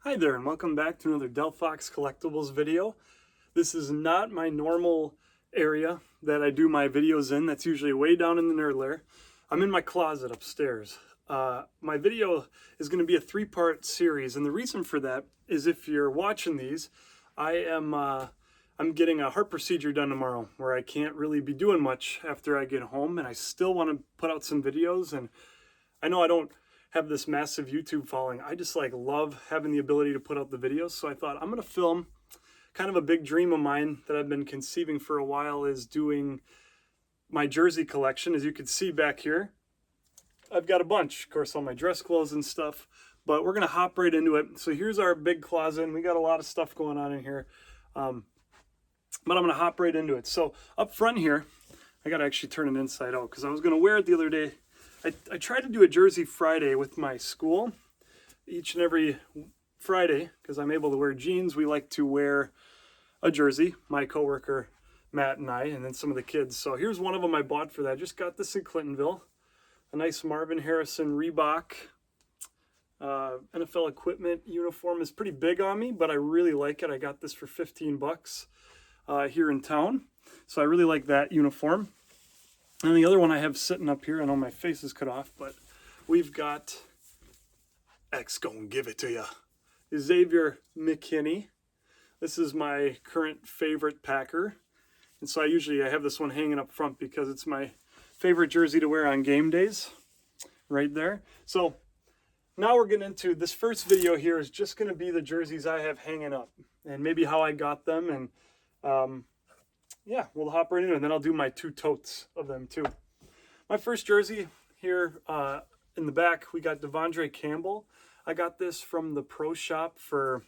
Hi there, and welcome back to another Delphox Collectibles video. This is not my normal area that I do my videos in. That's usually way down in the nerd lair. I'm in my closet upstairs. My video is going to be a three-part series, and the reason for that is if you're watching these, I'm getting a heart procedure done tomorrow where I can't really be doing much after I get home, and I still want to put out some videos. And I know I don't have this massive YouTube following. I just love having the ability to put out the videos. So I thought I'm going to film. Kind of a big dream of mine that I've been conceiving for a while is doing my jersey collection. As you can see back here, I've got a bunch, of course, all my dress clothes and stuff, but we're going to hop right into it. So here's our big closet, and we got a lot of stuff going on in here. But I'm going to hop right into it. So up front here, I got to actually turn it inside out because I was going to wear it the other day. I try to do a Jersey Friday with my school each and every Friday because I'm able to wear jeans. We like to wear a jersey, my coworker Matt and I, and then some of the kids. So here's one of them I bought for that. I just got this in Clintonville. A nice Marvin Harrison Reebok NFL equipment uniform is pretty big on me, but I really like it. I got this for 15 bucks here in town. So I really like that uniform. And the other one I have sitting up here, I know my face is cut off, but we've got X gonna give it to you. Xavier McKinney. This is my current favorite Packer. And so I have this one hanging up front because it's my favorite jersey to wear on game days. Right there. So now we're getting into this first video here is just going to be the jerseys I have hanging up and maybe how I got them. And yeah, we'll hop right into it, and then I'll do my two totes of them too. My first jersey here in the back, we got Devondre Campbell. I got this from the Pro Shop for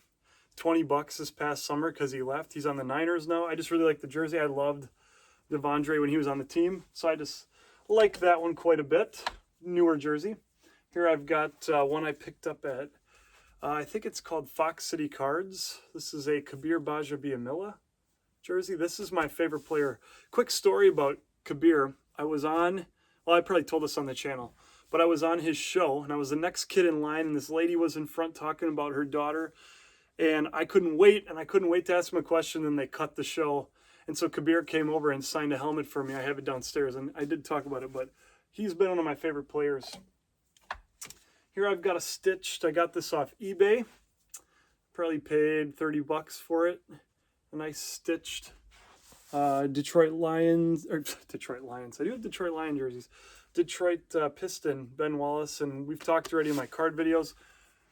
20 bucks this past summer because he left. He's on the Niners now. I just really like the jersey. I loved Devondre when he was on the team, so I just like that one quite a bit. Newer jersey. Here I've got one I picked up at, I think it's called Fox City Cards. This is a Kabir Bajabiamila jersey. This is my favorite player. Quick story about Kabir. I probably told this on the channel, but I was on his show and I was the next kid in line, and this lady was in front talking about her daughter, and I couldn't wait to ask him a question, and they cut the show. And so Kabir came over and signed a helmet for me. I have it downstairs, and I did talk about it, but he's been one of my favorite players. Here I've got a stitched, I got this off eBay. Probably paid 30 bucks for it. A nice stitched Detroit Lions. I do have Detroit Lion jerseys. Detroit Piston, Ben Wallace, and we've talked already in my card videos.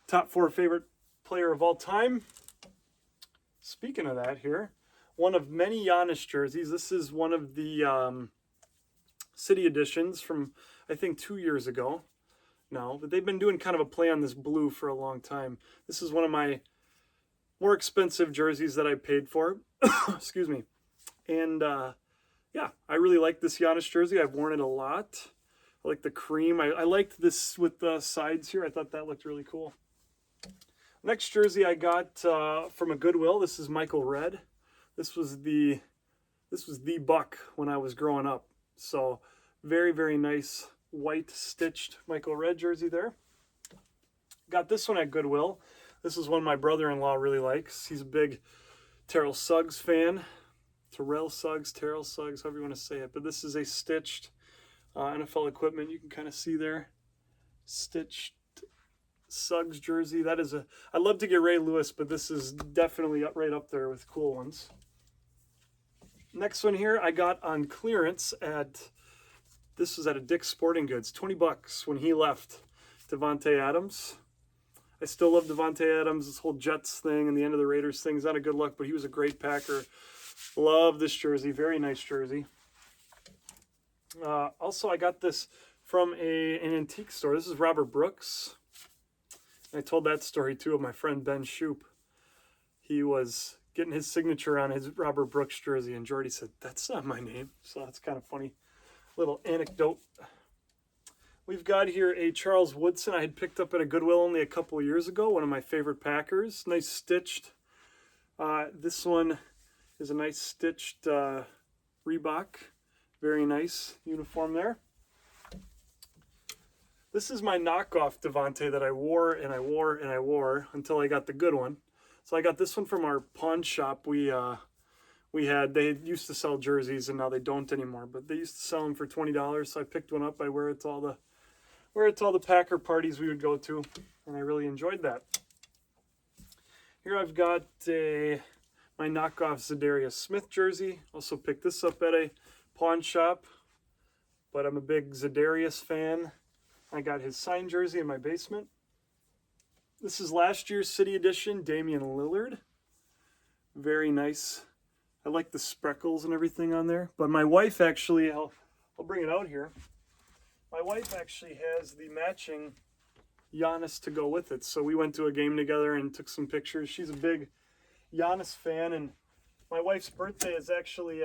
Top 4 favorite player of all time. Speaking of that here, one of many Giannis jerseys. This is one of the City editions from, I think, 2 years ago now. But they've been doing kind of a play on this blue for a long time. This is one of my more expensive jerseys that I paid for. Excuse me. And yeah, I really like this Giannis jersey. I've worn it a lot. I like the cream. I liked this with the sides here. I thought that looked really cool. Next jersey I got from a Goodwill. This is Michael Redd. This was the buck when I was growing up. So very, very nice white stitched Michael Redd jersey there. Got this one at Goodwill. This is one my brother-in-law really likes. He's a big Terrell Suggs fan. Terrell Suggs, however you want to say it. But this is a stitched NFL equipment. You can kind of see there. Stitched Suggs jersey. I love to get Ray Lewis, but this is definitely right up there with cool ones. Next one here I got on clearance this was at a Dick's Sporting Goods. 20 bucks when he left. Davante Adams. I still love Davante Adams. This whole Jets thing and the end of the Raiders thing is not a good look, but he was a great Packer. Love this jersey. Very nice jersey. Also, I got this from an antique store. This is Robert Brooks. I told that story too of my friend Ben Shoop. He was getting his signature on his Robert Brooks jersey, and Jordy said, "That's not my name." So that's kind of funny. Little anecdote. We've got here a Charles Woodson I had picked up at a Goodwill only a couple of years ago. One of my favorite Packers. Nice stitched. This one is a nice stitched Reebok. Very nice uniform there. This is my knockoff Devontae that I wore and I wore and I wore until I got the good one. So I got this one from our pawn shop. They used to sell jerseys and now they don't anymore, but they used to sell them for $20. So I picked one up. I wear it to all the Packer parties we would go to, and I really enjoyed that. Here I've got my knockoff Zadarius Smith jersey. Also picked this up at a pawn shop, but I'm a big Zadarius fan. I got his signed jersey in my basement. This is last year's City Edition, Damian Lillard. Very nice. I like the speckles and everything on there. But my wife actually, I'll bring it out here. My wife actually has the matching Giannis to go with it. So we went to a game together and took some pictures. She's a big Giannis fan, and my wife's birthday is actually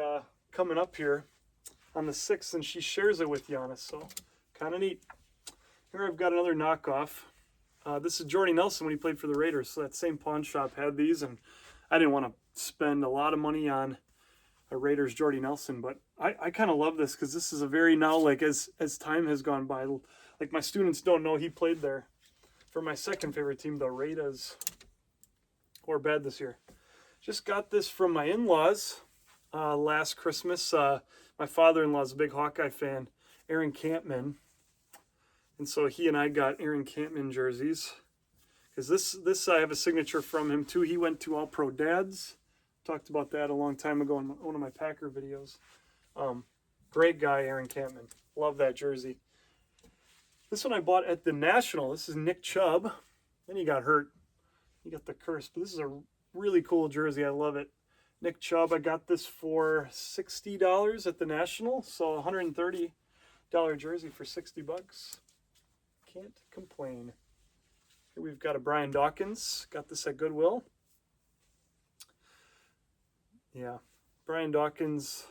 coming up here on the 6th, and she shares it with Giannis, so kind of neat. Here I've got another knockoff. This is Jordy Nelson when he played for the Raiders, so that same pawn shop had these, and I didn't want to spend a lot of money on a Raiders Jordy Nelson, but I kind of love this because this is a very now, like as time has gone by, like my students don't know he played there for my second favorite team, the Raiders. Or bad this year. Just got this from my in-laws last Christmas. My father-in-law's a big Hawkeye fan, Aaron Campman. And so he and I got Aaron Campman jerseys. Because this I have a signature from him too. He went to All Pro Dads. Talked about that a long time ago in one of my Packer videos. Great guy, Aaron Campman. Love that jersey. This one I bought at the National. This is Nick Chubb. Then he got hurt. He got the curse. But this is a really cool jersey. I love it. Nick Chubb, I got this for $60 at the National. So a $130 jersey for $60. Can't complain. Here we've got a Brian Dawkins. Got this at Goodwill. Yeah, Brian Dawkins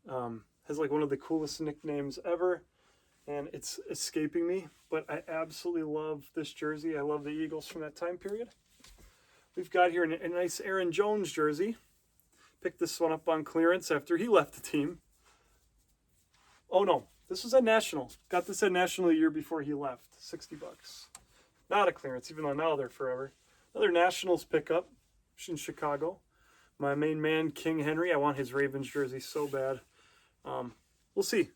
has like one of the coolest nicknames ever, and it's escaping me, but I absolutely love this jersey. I love the Eagles from that time period. We've got here a nice Aaron Jones jersey. Picked this one up on clearance after he left the team. Oh no, this was at National. Got this at National the year before he left. $60. Not a clearance, even though now they're forever. Another Nationals pickup in Chicago. My main man, King Henry. I want his Ravens jersey so bad. We'll see.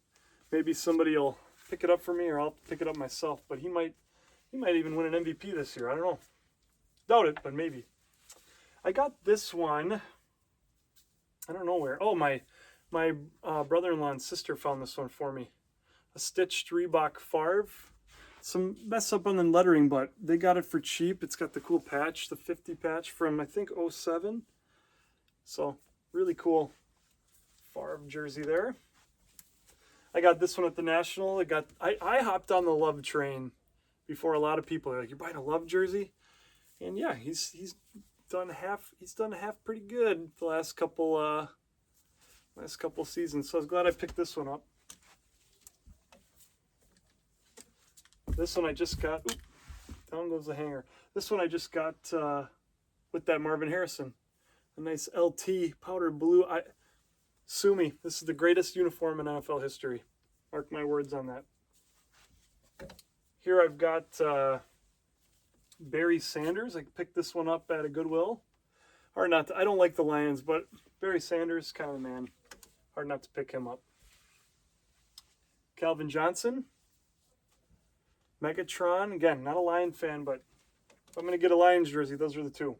Maybe somebody will pick it up for me, or I'll pick it up myself. But he might even win an MVP this year. I don't know. Doubt it, but maybe. I got this one. I don't know where. Oh, my brother-in-law and sister found this one for me. A stitched Reebok Favre. Some mess up on the lettering, but they got it for cheap. It's got the cool patch, the 50 patch from, I think, 07. So, really cool Favre jersey there. I got this one at the National. I hopped on the Love train before a lot of people. They're like, you're buying a Love jersey? And yeah, he's done half pretty good the last couple seasons. So I was glad I picked this one up. This one I just got. Oop, down goes the hanger. This one I just got with that Marvin Harrison. A nice LT powder blue. Sue me. This is the greatest uniform in NFL history. Mark my words on that. Here I've got Barry Sanders. I picked this one up at a Goodwill. Hard not to. I don't like the Lions, but Barry Sanders, kind of a man. Hard not to pick him up. Calvin Johnson. Megatron. Again, not a Lion fan, but if I'm going to get a Lions jersey, those are the two.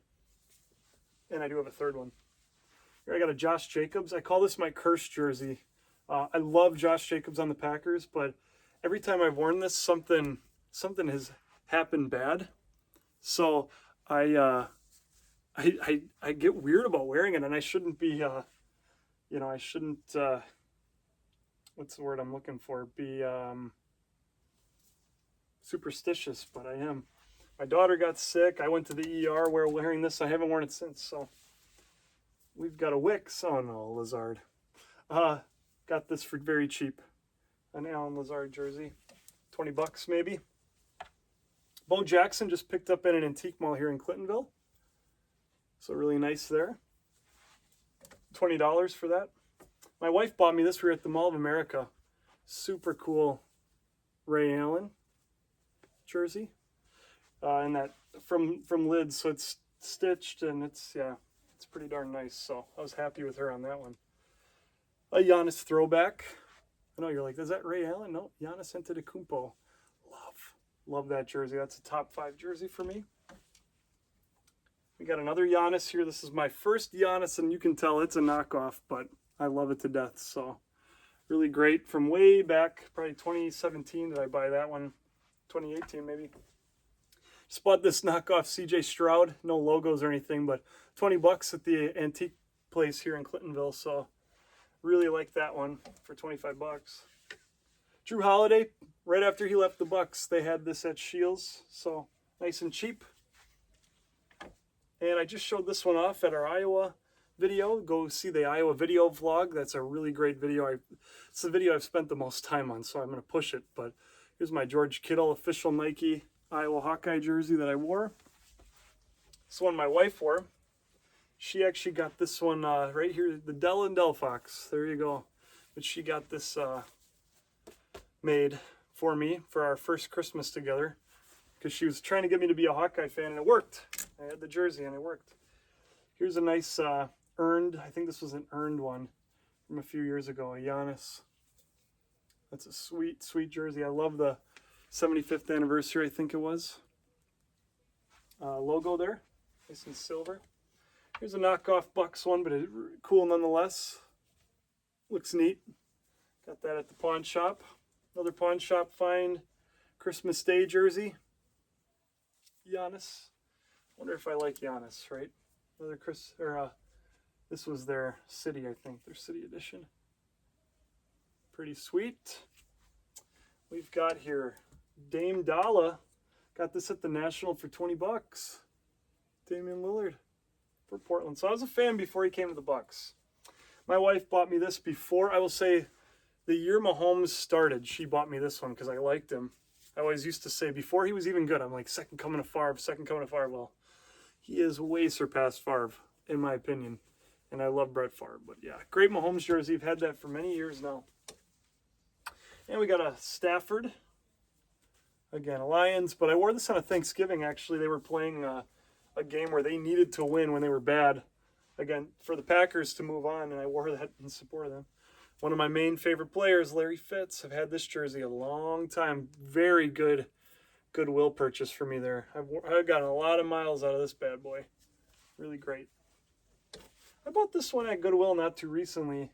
And I do have a third one. Here I got a Josh Jacobs. I call this my curse jersey. I love Josh Jacobs on the Packers, but every time I've worn this, something has happened bad. So I get weird about wearing it, and I shouldn't be, I shouldn't, what's the word I'm looking for? Be superstitious, but I am. My daughter got sick. I went to the ER wearing this. I haven't worn it since, so we've got a Wicks. Oh no, Lazard. Got this for very cheap. An Allen Lazard jersey. $20 maybe. Bo Jackson just picked up at an antique mall here in Clintonville. So really nice there. $20 for that. My wife bought me this. We were at the Mall of America. Super cool Ray Allen jersey, and that from Lids, so it's stitched and it's pretty darn nice. So I was happy with her on that one. A Giannis throwback. I know you're like, is that Ray Allen? No, Giannis Antetokounmpo. Love that jersey. That's a top 5 jersey for me. We got another Giannis here. This is my first Giannis, and you can tell it's a knockoff, but I love it to death. So really great from way back, probably 2017. Did I buy that one? 2018 maybe. Just bought this knockoff CJ Stroud. No logos or anything, but 20 bucks at the antique place here in Clintonville. So really like that one for 25 bucks. Drew Holiday, right after he left the Bucks, they had this at Shields, so nice and cheap. And I just showed this one off at our Iowa video. Go see the Iowa video vlog. That's a really great video. It's the video I've spent the most time on, so I'm going to push it. But here's my George Kittle official Nike Iowa Hawkeye jersey that I wore. This one my wife wore. She actually got this one right here, the Dell and Delphox. There you go. But she got this made for me for our first Christmas together because she was trying to get me to be a Hawkeye fan, and it worked. I had the jersey and it worked. Here's a nice earned, I think this was an earned one from a few years ago, a Giannis. That's a sweet, sweet jersey. I love the 75th anniversary, I think it was. Logo there, nice and silver. Here's a knockoff Bucks one, but it's cool nonetheless. Looks neat. Got that at the pawn shop. Another pawn shop find. Christmas Day jersey. Giannis. Wonder if I like Giannis, right? Another this was their city, I think, their city edition. Pretty sweet. We've got here Dame Dalla. Got this at the National for 20 bucks. Damian Lillard for Portland. So I was a fan before he came to the Bucks. My wife bought me this before, I will say, the year Mahomes started, she bought me this one because I liked him. I always used to say, before he was even good, I'm like, second coming to Favre, second coming to Favre. Well, he is way surpassed Favre, in my opinion. And I love Brett Favre. But yeah, great Mahomes jersey. I've had that for many years now. And we got a Stafford. Again, a Lions. But I wore this on a Thanksgiving, actually. They were playing a game where they needed to win when they were bad. Again, for the Packers to move on, and I wore that in support of them. One of my main favorite players, Larry Fitz. I've had this jersey a long time. Very good Goodwill purchase for me there. I've gotten a lot of miles out of this bad boy. Really great. I bought this one at Goodwill not too recently,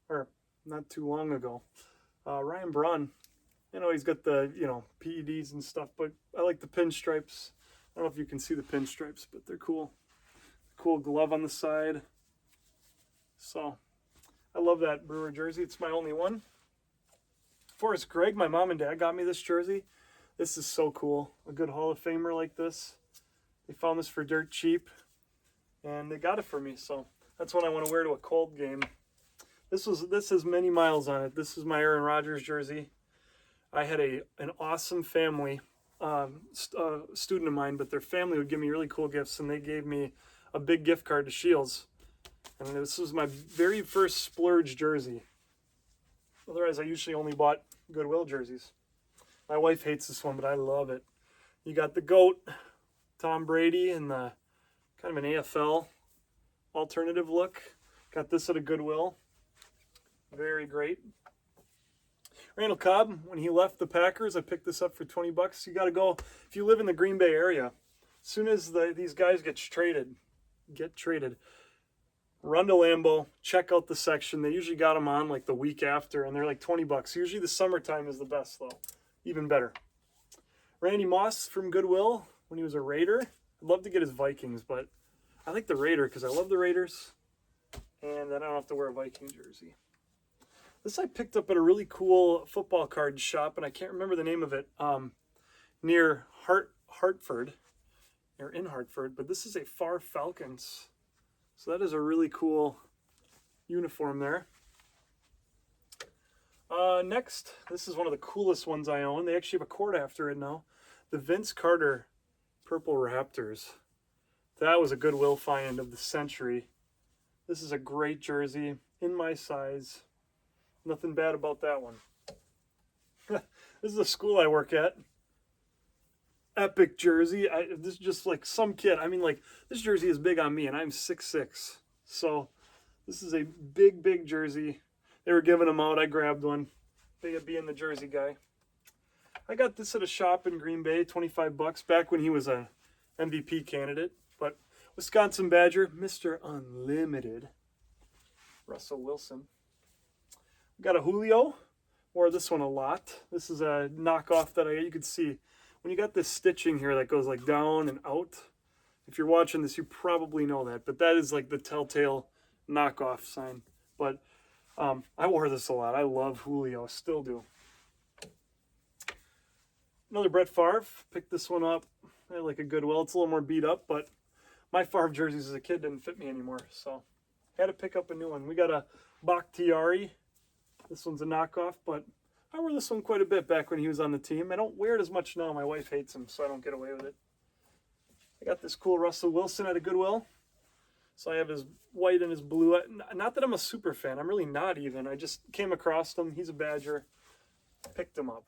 or not too long ago. Ryan Braun. I know he's got the, PEDs and stuff, but I like the pinstripes. I don't know if you can see the pinstripes, but they're cool. Cool glove on the side. So, I love that Brewer jersey. It's my only one. Forrest Gregg, my mom and dad got me this jersey. This is so cool. A good Hall of Famer like this. They found this for dirt cheap, and they got it for me. So that's one I want to wear to a cold game. This has many miles on it. This is my Aaron Rodgers jersey. I had an awesome family, student of mine, but their family would give me really cool gifts, and they gave me a big gift card to Shields. And this was my very first splurge jersey. Otherwise, I usually only bought Goodwill jerseys. My wife hates this one, but I love it. You got the GOAT, Tom Brady, in the kind of an AFL alternative look. Got this at a Goodwill. Very great. Randall Cobb, when he left the Packers, I picked this up for 20 bucks. You got to go, if you live in the Green Bay area, as soon as these guys get traded, run to Lambeau, check out the section. They usually got them on like the week after, and they're like 20 bucks. Usually the summertime is the best, though. Even better. Randy Moss from Goodwill when he was a Raider. I'd love to get his Vikings, but I like the Raider because I love the Raiders, and I don't have to wear a Viking jersey. This I picked up at a really cool football card shop, and I can't remember the name of it, near Hartford, or in Hartford, but this is a Far Falcons. So that is a really cool uniform there. Next, this is one of the coolest ones I own. They actually have a court after it now. The Vince Carter Purple Raptors. That was a Goodwill find of the century. This is a great jersey, in my size. Nothing bad about that one. This is the school I work at. Epic jersey. This is just like some kid. I mean, like, this jersey is big on me, and I'm 6'6". So this is a big, big jersey. They were giving them out. I grabbed one. Big at being the jersey guy. I got this at a shop in Green Bay, 25 bucks, back when he was a MVP candidate. But Wisconsin Badger, Mr. Unlimited, Russell Wilson. Got a Julio. Wore this one a lot. This is a knockoff that you could see. When you got this stitching here that goes like down and out, if you're watching this, you probably know that. But that is like the telltale knockoff sign. But I wore this a lot. I love Julio, still do. Another Brett Favre. Picked this one up at like a Goodwill. It's a little more beat up, but my Favre jerseys as a kid didn't fit me anymore, so I had to pick up a new one. We got a Bakhtiari. This one's a knockoff, but I wore this one quite a bit back when he was on the team. I don't wear it as much now. My wife hates him, so I don't get away with it. I got this cool Russell Wilson at a Goodwill. So I have his white and his blue. Not that I'm a super fan. I'm really not even. I just came across him. He's a Badger. Picked him up.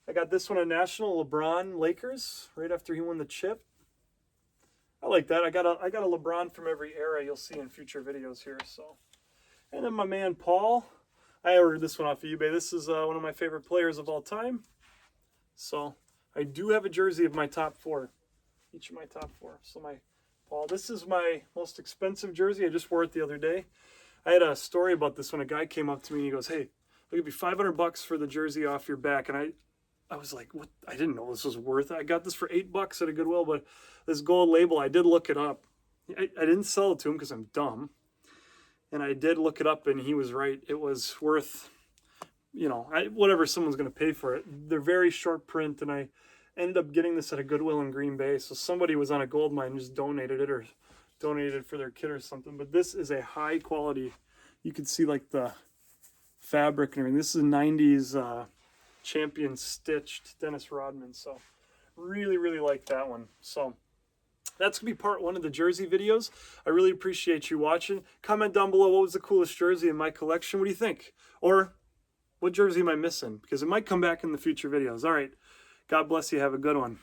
I got this one at National, LeBron Lakers, right after he won the chip. I like that. I got a LeBron from every era you'll see in future videos here. So, and then my man Paul. I ordered this one off of eBay. This is one of my favorite players of all time. So I do have a jersey of my top four. Each of my top four. So my Paul. This is my most expensive jersey. I just wore it the other day. I had a story about this when a guy came up to me and he goes, "Hey, I'll give you 500 bucks for the jersey off your back." And I was like, what? I didn't know this was worth it. I got this for $8 at a Goodwill, but this gold label, I did look it up. I didn't sell it to him because I'm dumb. And I did look it up, and he was right. It was worth, you know, whatever someone's going to pay for it. They're very short print, and I ended up getting this at a Goodwill in Green Bay. So somebody was on a gold mine and just donated it, or donated it for their kid or something. But this is a high quality. You can see like the fabric and everything. This is a 90s champion stitched Dennis Rodman. So really, really like that one. So that's going to be part one of the jersey videos. I really appreciate you watching. Comment down below what was the coolest jersey in my collection. What do you think? Or what jersey am I missing? Because it might come back in the future videos. All right. God bless you. Have a good one.